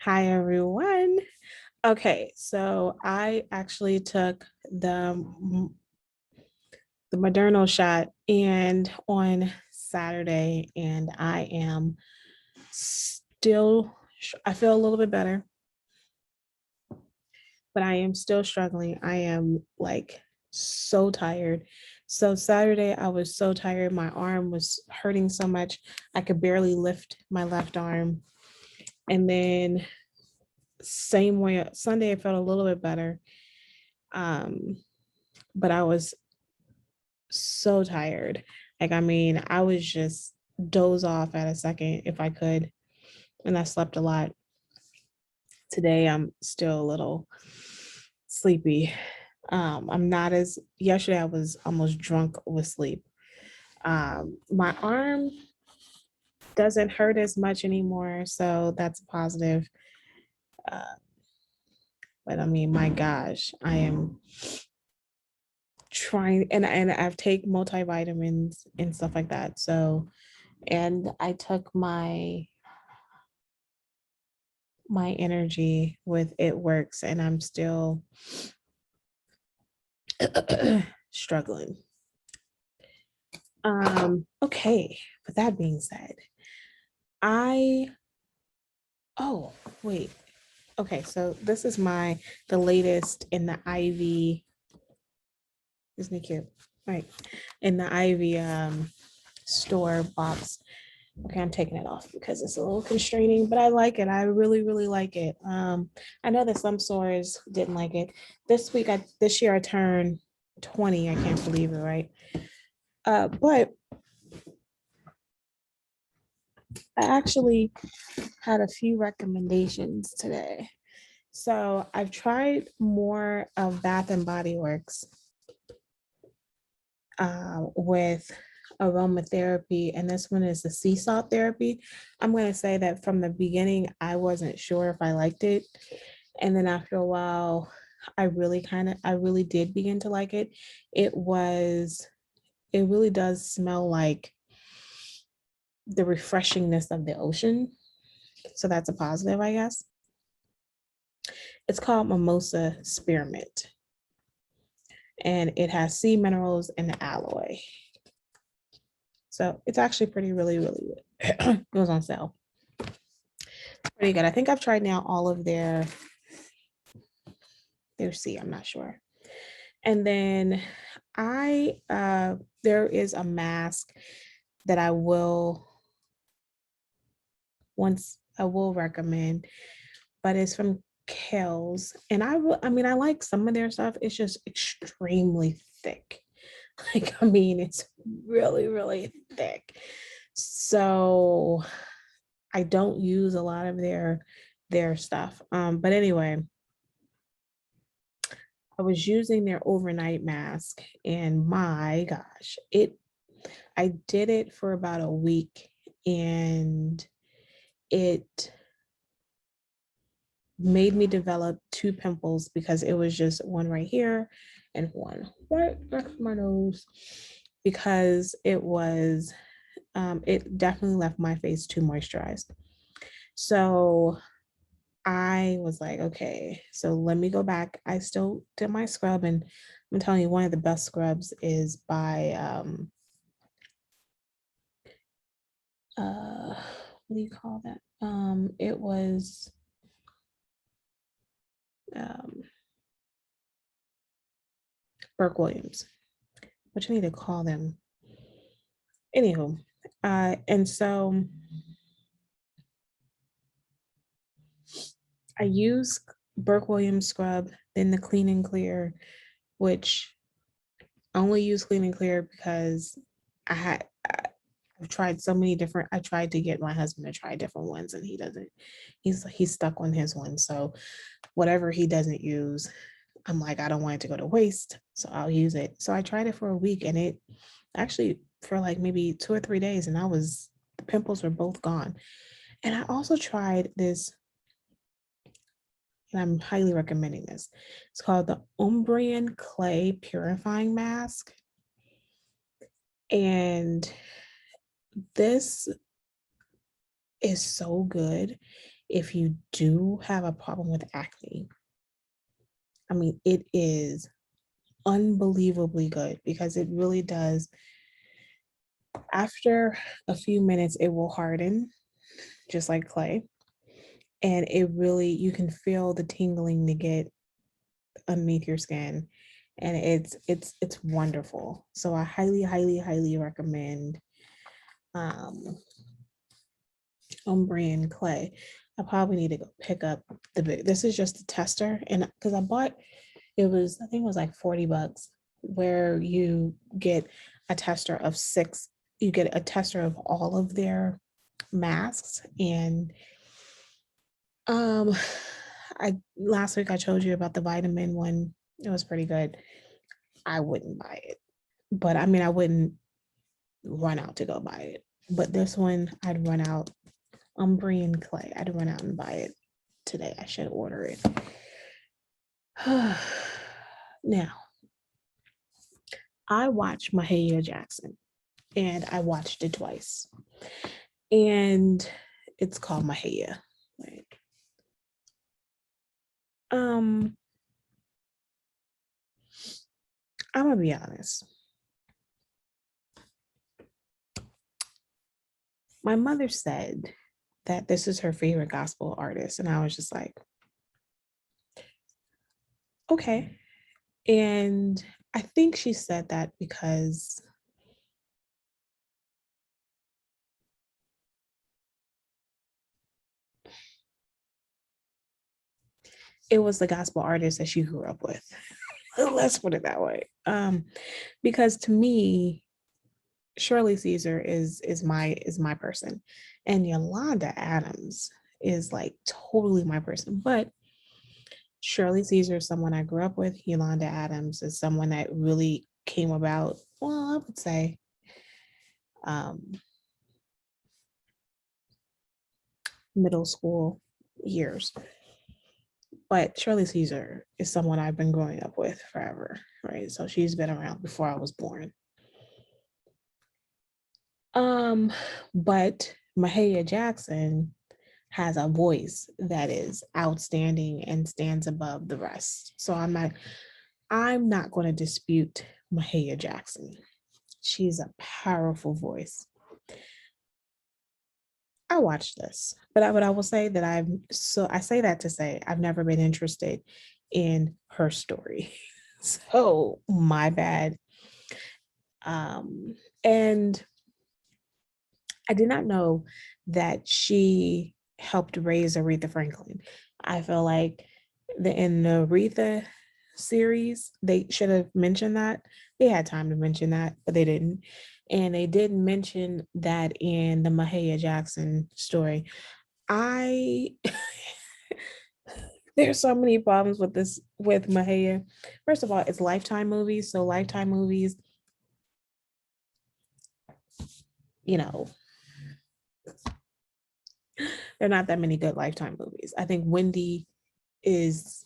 Hi, everyone. Okay, so I actually took the Moderna shot and on Saturday, and I am still, I feel a little bit better, but I am still struggling. I am like so tired. So Saturday, I was so tired. My arm was hurting so much. I could barely lift my left arm. And then same way, Sunday, I felt a little bit better. Um, but I was so tired. I was just doze off at a second if I could, and I slept a lot. Today, I'm still a little sleepy. I'm not as yesterday. I was almost drunk with sleep. My arm doesn't hurt as much anymore, so that's a positive. Uh, but I mean, my gosh, I am trying, and I've taken multivitamins and stuff like that. So, and I took my energy with it works, and I'm still struggling. Okay, with that being said, I oh wait. Okay, so this is the latest in the Ivy. Isn't it cute? Right. In the Ivy store box. Okay, I'm taking it off because it's a little constraining, but I like it. I really, really like it. I know that some stores didn't like it. This year I turned 20. I can't believe it, right? But I actually had a few recommendations today. So I've tried more of Bath and Body Works with aromatherapy, and this one is the sea salt therapy. I'm going to say that from the beginning, I wasn't sure if I liked it. And then after a while, I really did begin to like it. It was, it really does smell like the refreshingness of the ocean. So that's a positive, I guess. It's called Mimosa Spearmint, and it has sea minerals and alloy. So it's actually pretty, really, really good. It was on sale. Pretty good. I think I've tried now all of their C, I'm not sure. And then there is a mask that I will recommend, but it's from Kales. And I like some of their stuff. It's just extremely thick. It's really, really thick. So I don't use a lot of their stuff. But anyway, I was using their overnight mask, and my gosh, I did it for about a week, and it made me develop two pimples because it was just one right here and one right next to my nose, because it definitely left my face too moisturized. So I was like, okay, so let me go back. I still did my scrub, and I'm telling you, one of the best scrubs is by what do you call that? It was um Burke Williams, which I need to call them. Anywho, and so I use Burke Williams scrub, then the Clean and Clear, which I only use Clean and Clear because I had I've tried so many different. I tried to get my husband to try different ones, and he doesn't. He's stuck on his one. So whatever he doesn't use, I'm like, I don't want it to go to waste, so I'll use it. So I tried it for a week, and it actually for like maybe 2 or 3 days, and the pimples were both gone. And I also tried this, and I'm highly recommending this. It's called the Umbrian Clay Purifying Mask, and this is so good. if you do have a problem with acne, I mean, it is unbelievably good because it really does. After a few minutes, it will harden just like clay. And it really, you can feel the tingling to get underneath your skin. And it's wonderful. So I highly, highly, highly recommend um Umbrian clay. I probably need to go pick up the big. This is just a tester, and because I bought it was I think it was like $40, where you get a tester of six. You get a tester of all of their masks, and um, I last week I told you about the vitamin one. It was pretty good. I wouldn't buy it, but I mean I wouldn't run out to go buy it. But this one I'd run out. Umbrian clay. I'd run out and buy it today. I should order it. Now, I watched Mahalia Jackson and I watched it twice. And it's called Mahalia. Right? Um, I'm gonna be honest. My mother said that this is her favorite gospel artist, and I was just like, okay. And I think she said that because it was the gospel artist that she grew up with. Let's put it that way. Because to me, Shirley Caesar is my person, and Yolanda Adams is like totally my person. But Shirley Caesar is someone I grew up with. Yolanda Adams is someone that really came about. Well, I would say um, middle school years. But Shirley Caesar is someone I've been growing up with forever, right? So she's been around before I was born. Um, but Mahalia Jackson has a voice that is outstanding and stands above the rest. So I'm not going to dispute Mahalia Jackson. She's a powerful voice. I watched this, but I will say that I say that to say I've never been interested in her story. So my bad. And I did not know that she helped raise Aretha Franklin. I feel like in the Aretha series, they should have mentioned that. They had time to mention that, but they didn't. And they didn't mention that in the Mahalia Jackson story. I There's so many problems with this with Mahalia. First of all, it's Lifetime movies. So Lifetime movies, you know, there are not that many good Lifetime movies. I think Wendy is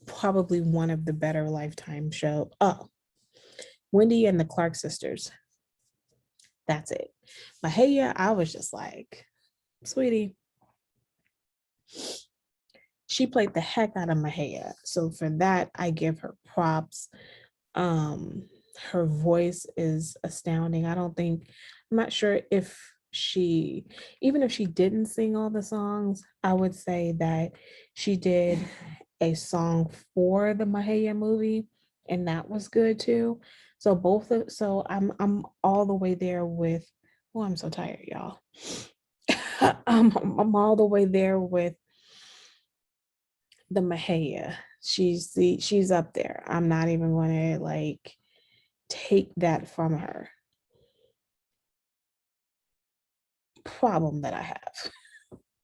probably one of the better Lifetime show. Oh, Wendy and the Clark sisters. That's it. Mahalia, I was just like, sweetie, she played the heck out of Mahalia. So for that, I give her props. Um, Her voice is astounding. I'm not sure if even if she didn't sing all the songs, I would say that she did a song for the Mahalia movie, and that was good too. So I'm all the way there with. Oh, I'm so tired, y'all. I'm all the way there with the Mahalia. She's up there. I'm not even going to like take that from her. Problem that I have.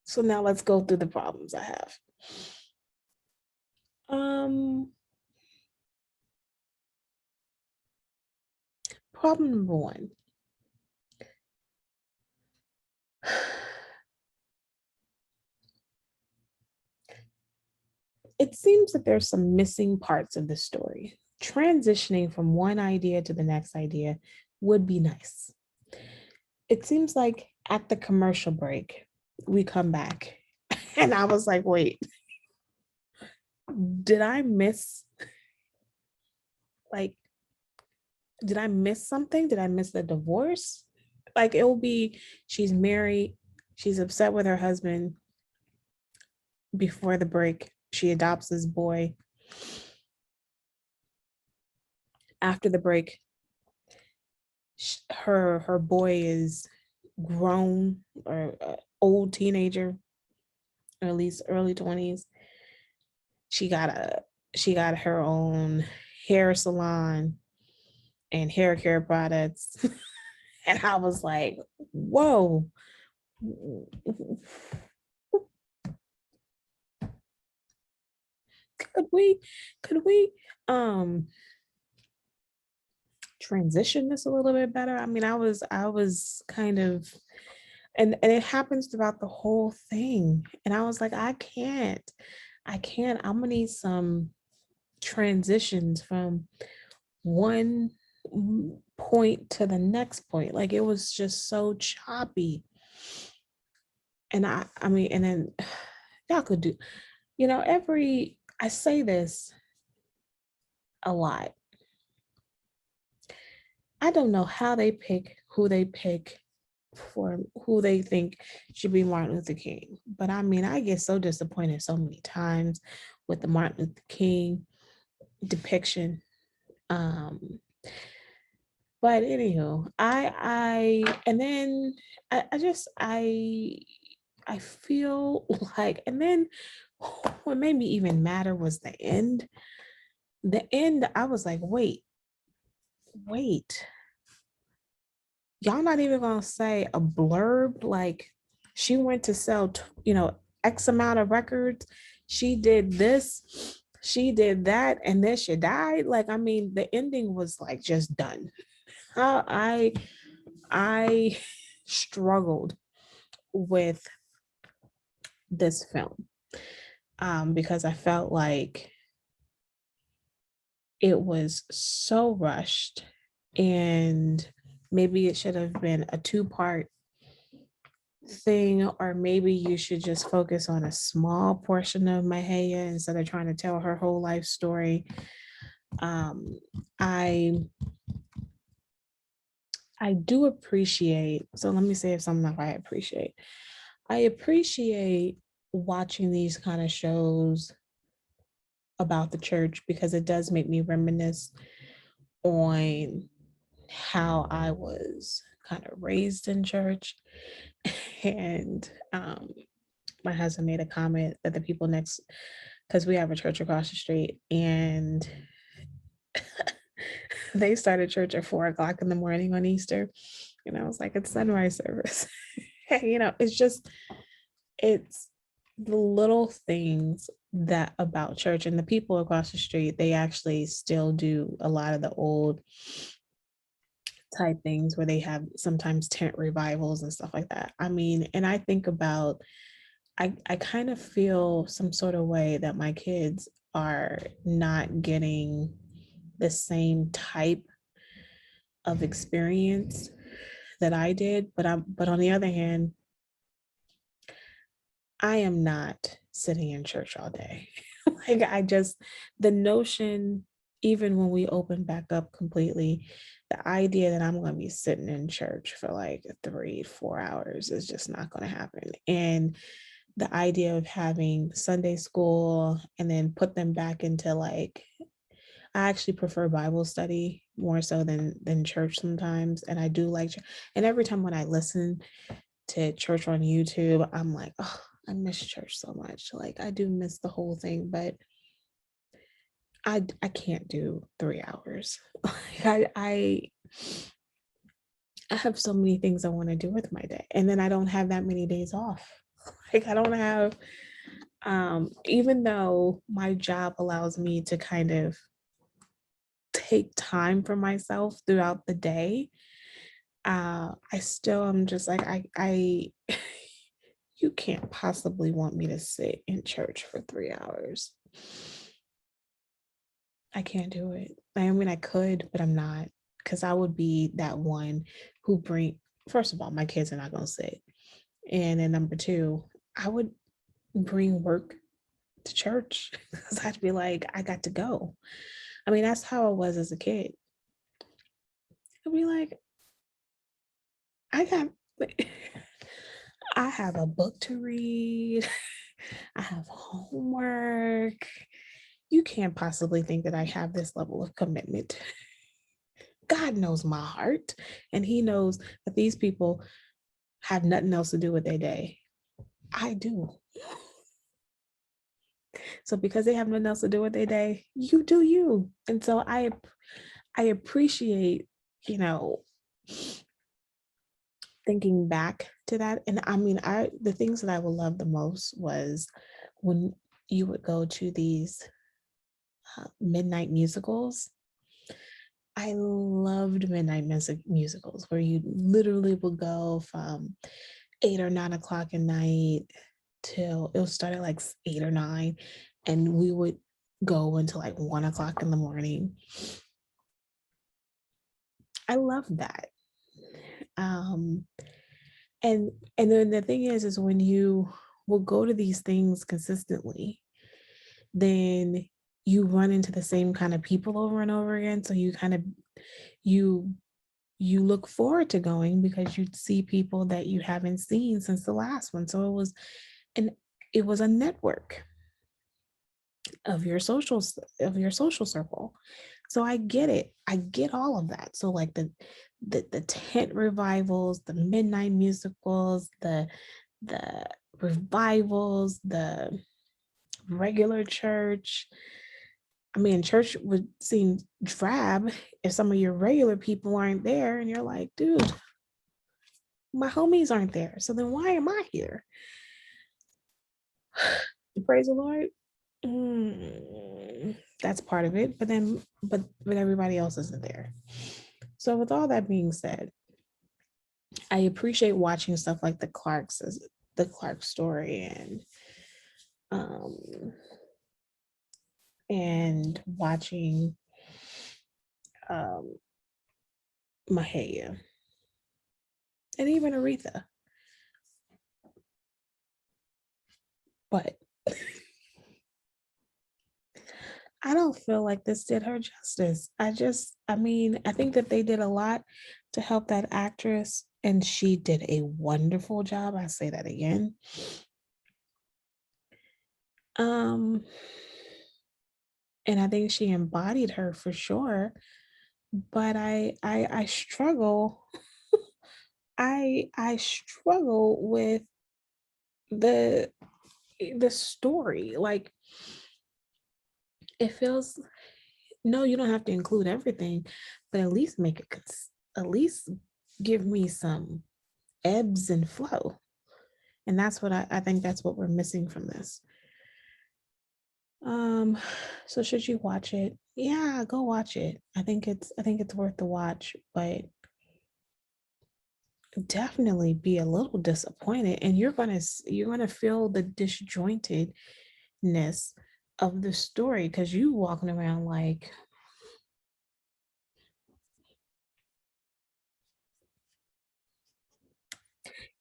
So now let's go through the problems I have. Um, Problem number one. It seems that there's some missing parts of the story. Transitioning from one idea to the next idea would be nice. It seems like at the commercial break, we come back And I was like, wait, did I miss like did I miss something? Did I miss the divorce? Like it will be she's married, she's upset with her husband before the break. She adopts this boy. After the break, her boy is grown or old teenager, or at least early 20s. She got a she got her own hair salon and hair care products. And I was like, whoa. Could we um transition this a little bit better? I mean, I was kind of, and it happens throughout the whole thing. And I was like, I can't. I'm gonna need some transitions from one point to the next point. Like it was just so choppy. And I mean, and then y'all could do, every I say this a lot. I don't know how they pick who they pick for who they think should be Martin Luther King. But I mean, I get so disappointed so many times with the Martin Luther King depiction. Um, but anywho, I and then I just I feel like, and then what made me even madder was the end. The end, I was like, wait, y'all not even gonna say a blurb like she went to sell, X amount of records. She did this, she did that, and then she died. Like, I mean, the ending was like just done. I struggled with this film because I felt like it was so rushed, and maybe it should have been a two-part thing, or maybe you should just focus on a small portion of Mahalia instead of trying to tell her whole life story. Um, I I do appreciate, so let me say something that I appreciate. I appreciate watching these kind of shows about the church because it does make me reminisce on how I was kind of raised in church. And my husband made a comment that the people next, because we have a church across the street, and they started church at 4 o'clock in the morning on Easter. And I was like, it's sunrise service. It's just, it's the little things that about church, and the people across the street, they actually still do a lot of the old type things where they have sometimes tent revivals and stuff like that. I mean, and I think about, I kind of feel some sort of way that my kids are not getting the same type of experience that I did. But on the other hand, I am not sitting in church all day. Like the notion, even when we open back up completely, the idea that I'm going to be sitting in church for like 3-4 hours is just not going to happen. And the idea of having Sunday school and then put them back into like, I actually prefer Bible study more so than church sometimes. And I do like, and every time when I listen to church on YouTube, I'm like, oh, I miss church so much. Like I do miss the whole thing, but I can't do 3 hours. Like I have so many things I want to do with my day, and then I don't have that many days off. Like I don't have, even though my job allows me to kind of take time for myself throughout the day, I still am just like, I you can't possibly want me to sit in church for 3 hours. I can't do it. I mean, I could, but I'm not, because I would be that one who first of all, my kids are not going to sit. And then number two, I would, bring work to church because I'd be like, I got to go. I mean, that's how I was as a kid. I'd be like, I got, I have a book to read. I have homework. You can't possibly think that I have this level of commitment. God knows my heart, and He knows that these people have nothing else to do with their day. I do. So because they have nothing else to do with their day, you do you. And so I appreciate, you know, thinking back to that. And I mean, I the things that I would love the most was when you would go to these midnight musicals. I loved midnight musicals where you literally would go from 8 or 9 o'clock at night till it was started like 8 or 9, and we would go until like 1 o'clock in the morning. I love that. Um, and then the thing is when you will go to these things consistently, then you run into the same kind of people over and over again. So you kind of you you look forward to going because you see people that you haven't seen since the last one. So and it was a network of your social circle. So I get it. I get all of that. So like the tent revivals, the midnight musicals, the revivals, the regular church. I mean, church would seem drab if some of your regular people aren't there, and you're like, dude, my homies aren't there. So then why am I here? Praise the Lord. That's part of it, but everybody else isn't there. So with all that being said, I appreciate watching stuff like the Clark story um and watching um Mahalia and even Aretha. But I don't feel like this did her justice. I mean, I think that they did a lot to help that actress, and she did a wonderful job. I say that again. Um, and I think she embodied her for sure. But I struggle. I struggle with the the story. Like it feels no, you don't have to include everything, but at least make it at least give me some ebbs and flow. And that's what I think that's what we're missing from this. Um, so should you watch it? Yeah, go watch it. I think it's worth the watch, but definitely be a little disappointed, and you're gonna feel the disjointedness of the story because you walking around like,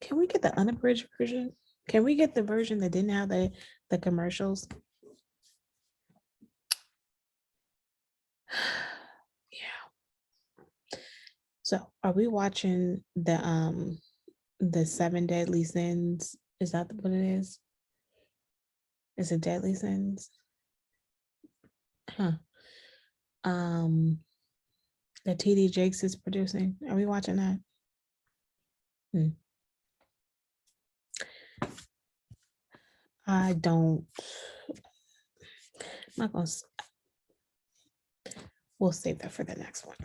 can we get the unabridged version? Can we get the version that didn't have the commercials? Yeah. So are we watching the seven deadly sins? Is that what it is? Is it deadly sins? Huh. Um that TD Jakes is producing. Are we watching that? Hmm. I don't. I'm not gonna. We'll save that for the next one.